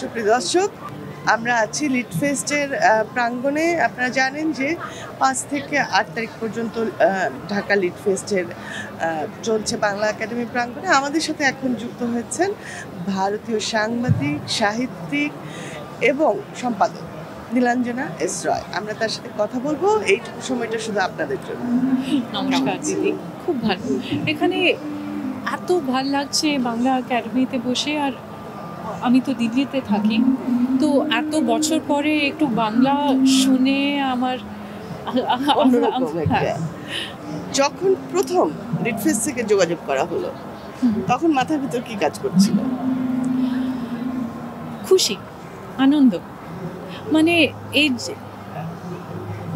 সুপ্রিয় দর্শক, আমরা আছি লিট ফেস্টের প্রাঙ্গণে। আপনারা জানেন যে 5 থেকে 8 তারিখ পর্যন্ত ঢাকা লিট ফেস্টের চলছে বাংলা একাডেমি প্রাঙ্গণে। আমাদের সাথে এখন যুক্ত হয়েছেন ভারতীয় সাংবাদিক, সাহিত্যিক এবং সম্পাদক নীলাঞ্জনা এস রয়। আমরা তার সাথে কথা বলবো এইটুকু সময়টা শুধু আপনাদের জন্য। নমস্কার দিদি, খুব ভালো। এখানে এত ভাল লাগছে বাংলা একাডেমিতে বসে। আর আমি তো দিল্লিতে থাকি, তো এত বছর পরে একটু বাংলা শুনে আমার যখন প্রথম লিট ফেস্ট থেকে যোগাযোগ করা হলো, তখন মাথার ভিতর কি কাজ করছিল? খুশি, আনন্দ। মানে এই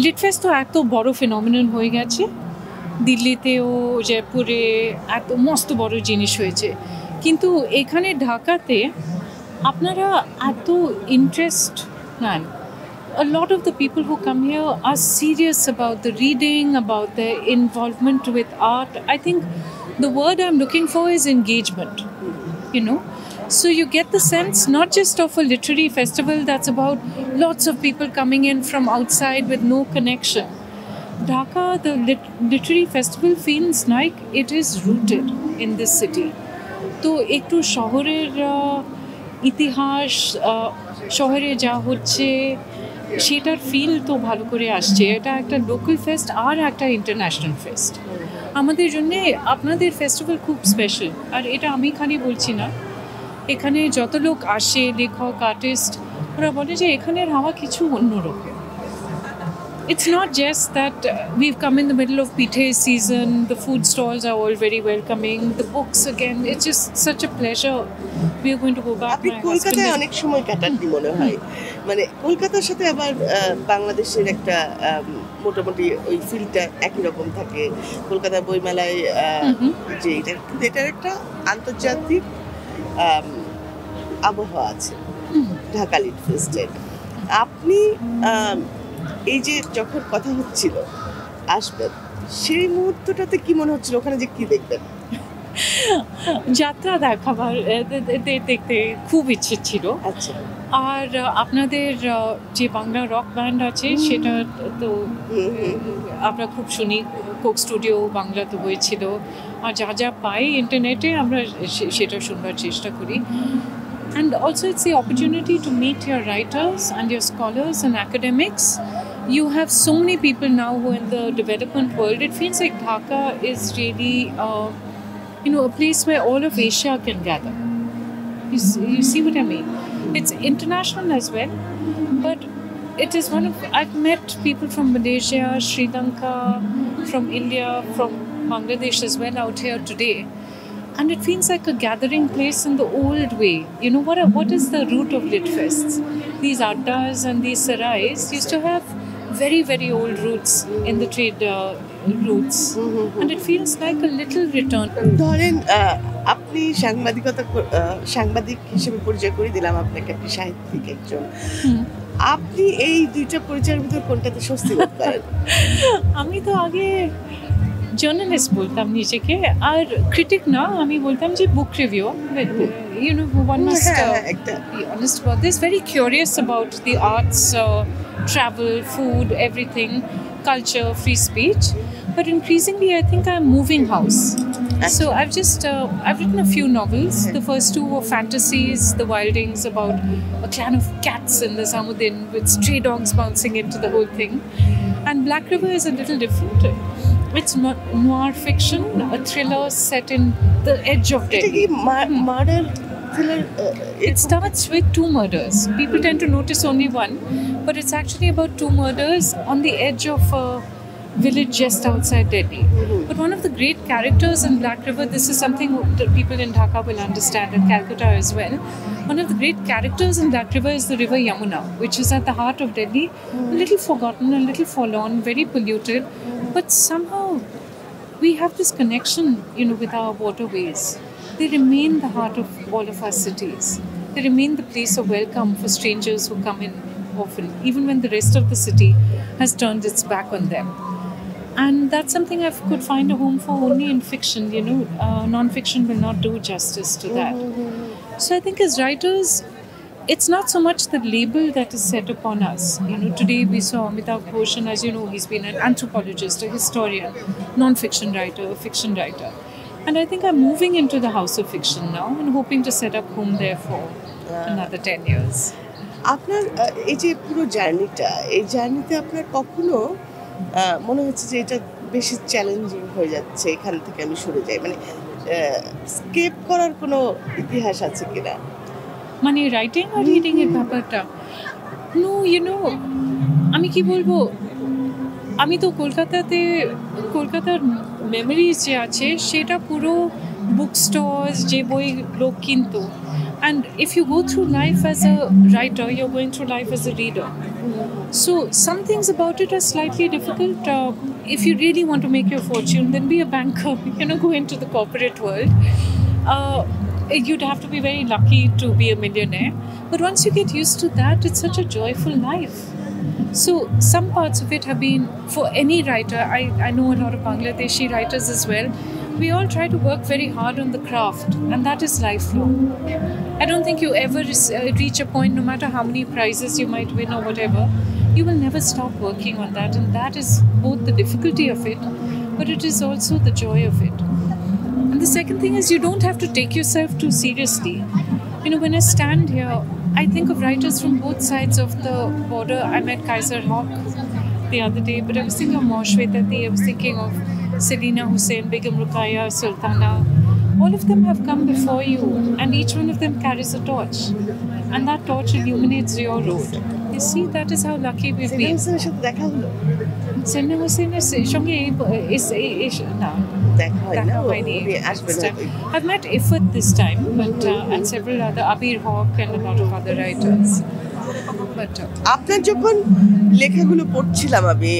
লিট ফেস্ট তো এত বড় ফিনোমিনন হয়ে গেছে, দিল্লিতেও জয়পুরে এত মস্ত বড় জিনিস হয়েছে, কিন্তু এখানে ঢাকাতে আপনারা এত ইন্টারেস্ট নেন। A lot of the people who come here are serious about the reading, about their involvement with art. I think the word I'm looking for is engagement, you know. So you get the sense not just of a literary festival that's about lots of people coming in from outside with no connection. Dhaka, the literary festival feels like it is rooted in this city. তো একটু শহরের ইতিহাস, শহরে যা হচ্ছে সেটার feel তো ভালো করে আসছে। এটা একটা লোকাল ফেস্ট আর একটা ইন্টারন্যাশনাল ফেস্ট। আমাদের জন্যে আপনাদের ফেস্টিভ্যাল খুব স্পেশাল। আর এটা আমি খালি বলছি না, এখানে যত লোক আসে, লেখক, আর্টিস্ট, ওরা বলে যে এখানের হাওয়া কিছু অন্যরকম। It's not just that we've come in the middle of pithe season, the food stalls are all very welcoming, the books again, it's just such a pleasure. We are going to go back. আপনি কলকাতায় অনেক সময় কাটাননি মনে হয়, মানে কলকাতার সাথে আবার বাংলাদেশের একটা মোটামুটি ওই ফিলটা একই রকম থাকে। কলকাতার বইমেলায় যে এটার একটা আন্তর্জাতিক আবহাওয়া আছে ঢাকা লিট ফেস্টের। আপনি এই যে যখন কথা হচ্ছিল আসবেন, সেই মুহূর্তটাতে কি মনে হচ্ছিল ওখানে যে কি দেখবেন? যাত্রা দেখাবার দেখতে খুব ইচ্ছে ছিল। আচ্ছা। আর আপনাদের যে বাংলা রক ব্যান্ড আছে সেটা তো আমরা খুব শুনি, কোক স্টুডিও বাংলা তো হয়েছিল। আর যা যা পাই ইন্টারনেটে আমরা সেটা শুনবার চেষ্টা করি। And also it's the opportunity to meet your writers and your scholars and academics. You have so many people now who are in the development world. It feels like Dhaka is really, a place where all of Asia can gather. You see what I mean? It's international as well, but it is I've met people from Malaysia, Sri Lanka, from India, from Bangladesh as well out here today. And it feels like a gathering place in the old way. You know, what is the root of Lit Fests? These addas and these sarais used to have very, very old roots in the trade routes. And it feels like a little return. ধরেন আপনি সাংবাদিক হিসেবে পরিচয় করে দিলাম আপনাকে, আপনি সাহিত্যিক একজন। আপনি এই দুইটা পরিচয়ের ভিতরে কোনটাতে স্বস্তি বোধ করেন? আমি তো আগে জার্নালিস্ট বলতাম নিজেকে, আর ক্রিটিক না, আমি বলতাম যে বুক review. One must be honest about this. Very curious about the arts, travel, food, everything, culture, free speech. But increasingly, I think I'm moving house. So I've written a few novels. The first two were fantasies, The Wildings, about a clan of cats in the Samudin with stray dogs bouncing into the whole thing. And Black River is a little different. It's noir fiction, a thriller set in the edge of Delhi. Murder thriller? It starts with 2 murders. People tend to notice only one, but it's actually about 2 murders on the edge of a village just outside Delhi. But one of the great characters in Black River, this is something that people in Dhaka will understand, and Calcutta as well. One of the great characters in Black River is the river Yamuna, which is at the heart of Delhi, a little forgotten, a little forlorn, very polluted. But somehow we have this connection, with our waterways. They remain the heart of all of our cities. They remain the place of welcome for strangers who come in often, even when the rest of the city has turned its back on them. And that's something I could find a home for only in fiction. Non-fiction will not do justice to that. So I think as writers, it's not so much the label that is set upon us. Today we saw Amitabh Ghosh, and as you know, he's been an anthropologist, a historian, non-fiction writer, a fiction writer. And I think I'm moving into the house of fiction now and hoping to set up home there for another 10 years. আপনার এই যে পুরো জার্নিতে আপনার কখনো মনে হচ্ছে যে এটা বেশি চ্যালেঞ্জিং হয়ে যাচ্ছে, এখান থেকে আমি সরে যাই, মানে স্কেপ করার কোনো ইতিহাস আছে কিনা? মানে রাইটিং আর রিডিং এর ব্যাপারটা আমি কি বলবো, আমি তো কলকাতার মেমোরিজ যে আছে সেটা পুরো বুক স্টলস, যে বই লোক কিনতো. And if you go through life as a writer, you're going through life as a reader. So some things about it are slightly difficult. If you really want to make your fortune, then be a banker, go into the corporate world. You'd have to be very lucky to be a millionaire. But once you get used to that, it's such a joyful life. So some parts of it have been, for any writer, I know a lot of Bangladeshi writers as well, we all try to work very hard on the craft, and that is lifelong. I don't think you ever reach a point, no matter how many prizes you might win or whatever, you will never stop working on that. And that is both the difficulty of it, but it is also the joy of it. And the second thing is, you don't have to take yourself too seriously. When I stand here, I think of writers from both sides of the border. I met Kaiser Hawk the other day, but I was thinking of Moshwetati, I was thinking of Selina Hussain, Begum Ruqayya, Sultana. All of them have come before you, and each one of them carries a torch, and that torch illuminates your road. You see, that is how lucky we've been. Selina Hussain's সঙ্গে না দেখা হয়নি. I've met Ifat this time, but and several other, Abir Hawk and a lot of other writers. আপনার যখন লেখাগুলো পড়ছিলাম আমি,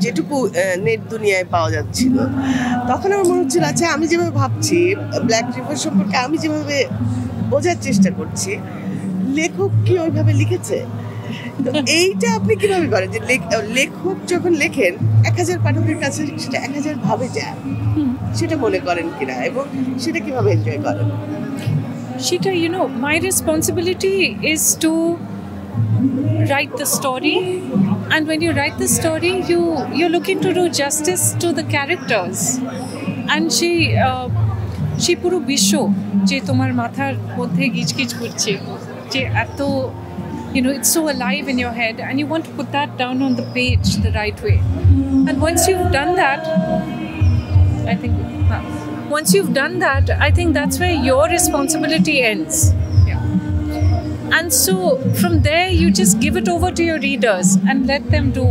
যেটুকু নেট দুনিয়ায় পাওয়া যাচ্ছিল, তখন আমার মনে হচ্ছিল, আচ্ছা আমি যেভাবে ভাবছি ব্ল্যাক রিভার সম্পর্কে, আমি যেভাবে বোঝার চেষ্টা করছি, লেখক কি ওইভাবে লিখেছে? তো এইটা আপনি কিভাবে করেন যে লেখক যখন লেখেন 1000 পাঠকের কাছে সেটা 1000 ভাবে যায়, সেটা মনে করেন কিনা এবং সেটা কিভাবে এনজয় করেন? সেটা my responsibility is to write the story, and when you write the story, you're looking to do justice to the characters, and she পুরো বিশ্ব যে তোমার মাথার মধ্যে গিজগিজ করছে, যে এত it's so alive in your head, and you want to put that down on the page the right way. And once you've done that, I think that's where your responsibility ends. And so from there, you just give it over to your readers and let them do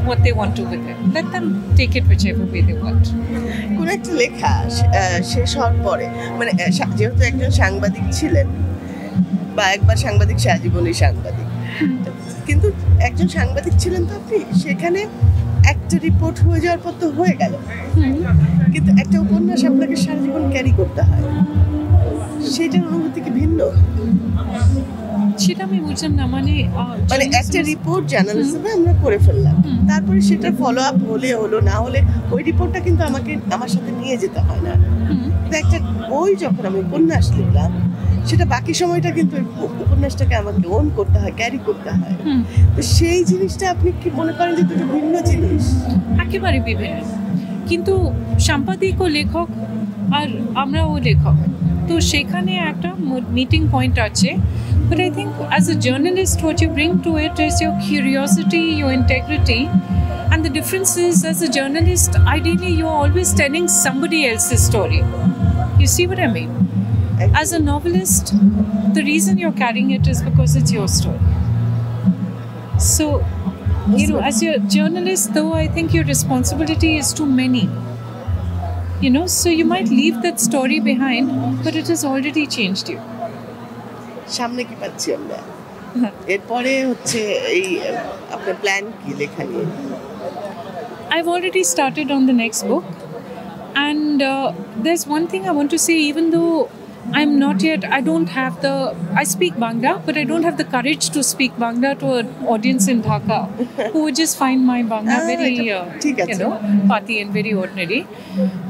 what they want to with it. Let them take it whichever way they want. কোন একটা লেখা শেষ হওয়ার পরে, মানে যেহেতু একজন সাংবাদিক ছিলেন, বা একবার সাংবাদিক সারাজীবনই সাংবাদিক, কিন্তু একজন সাংবাদিক ছিলেন তো আপনি, সেখানে একটা রিপোর্ট হয়ে যাওয়ার পর তো হয়ে গেল, কিন্তু একটা উপন্যাস আপনাকে সারা জীবন ক্যারি করতে হয়, সেটার অনুভূতি কি ভিন্ন? সেটা আমি বুঝলাম না, মানে একটা রিপোর্ট জার্নালিজমে আমরা করে ফেললাম, তারপরে সেটা ফলো আপ হলো না হলে ওই রিপোর্টটা কিন্তু আমার সাথে নিয়ে যেতে হয় না। একটা বই যখন আমি উপন্যাস লিখলাম, সেটা বাকি সময়টা কিন্তু উপন্যাসটাকে আমাকে ওন করতে হয়, ক্যারি করতে হয়। তো সেই জিনিসটা আপনি কি মনে করেন যে দুটো ভিন্ন জিনিস? একেবারে বিভিন্ন, কিন্তু সাংবাদিক ও লেখক আর আমরাও লেখক, তো সেখানে একটা মিটিং পয়েন্ট আছে। But I think as a journalist, what you bring to it is your curiosity, your integrity. And the difference is, as a journalist, ideally you're always telling somebody else's story. You see what I mean? As a novelist, the reason you're carrying it is because it's your story. So, as a journalist, though, I think your responsibility is to many. So you might leave that story behind, but it has already changed you. সামনে কি পাচ্ছি আমরা? এরপরে হচ্ছে এই আপনার plan কি লেখা নিয়ে? I've already started on the next book, and there's one thing I want to say. Even though I'm not yet, I speak Bangla, but I don't have the courage to speak Bangla to an audience in Dhaka who would just find my Bangla very, party and very ordinary.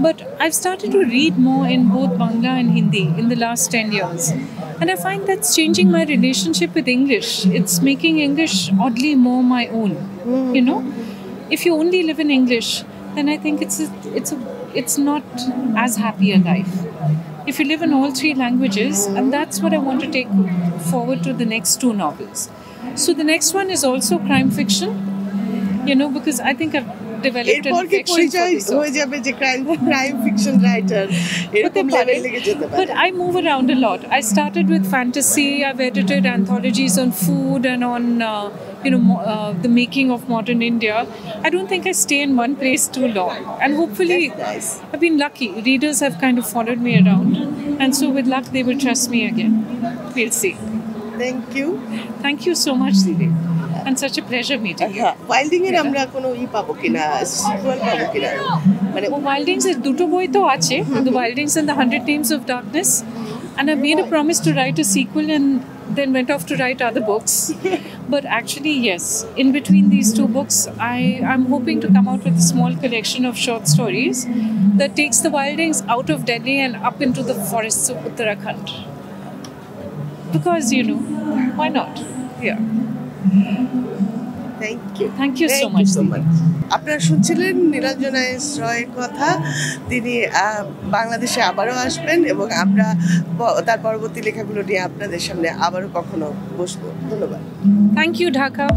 But I've started to read more in both Bangla and Hindi in the last 10 years. And I find that's changing my relationship with English. It's making English oddly more my own. You know, if you only live in English, then I think it's not as happy a life. If you live in all three languages, and that's what I want to take forward to the next two novels. So the next one is also crime fiction, you know, because I think I've developed an affection for this. হয়ে যাবে যে crime fiction writer এরকম level লেগে যেতে পারে But I move around a lot. I started with fantasy. I've edited anthologies on food and on the making of modern India. I don't think I stay in one place too long. And hopefully, That's nice. I've been lucky. Readers have kind of followed me around. And so with luck, they will trust me again. We'll see. Thank you Thank you so much, Didi. And such a pleasure meeting you. ওয়াইল্ডিং এর আমরা কোনো পাবো কিনা sequel পাবো কিনা মানে Wildings এর দুটো বই তো আছে, The Wildings and the 100 Names of Darkness. And I made a promise to write a sequel and then went off to write other books. But actually, yes, in between these two books, I'm hoping to come out with a small collection of short stories that takes the Wildings out of Delhi and up into the forests of Uttarakhand. Because, why not? Yeah. Thank you so much. আপনারা শুনছিলেন Nilanjana S রয়ের কথা তিনি বাংলাদেশে আবারও আসবেন এবং আমরা তার পরবর্তী লেখাগুলো নিয়ে আপনাদের সামনে আবারও কখনো বসবো ধন্যবাদ Thank you, Dhaka.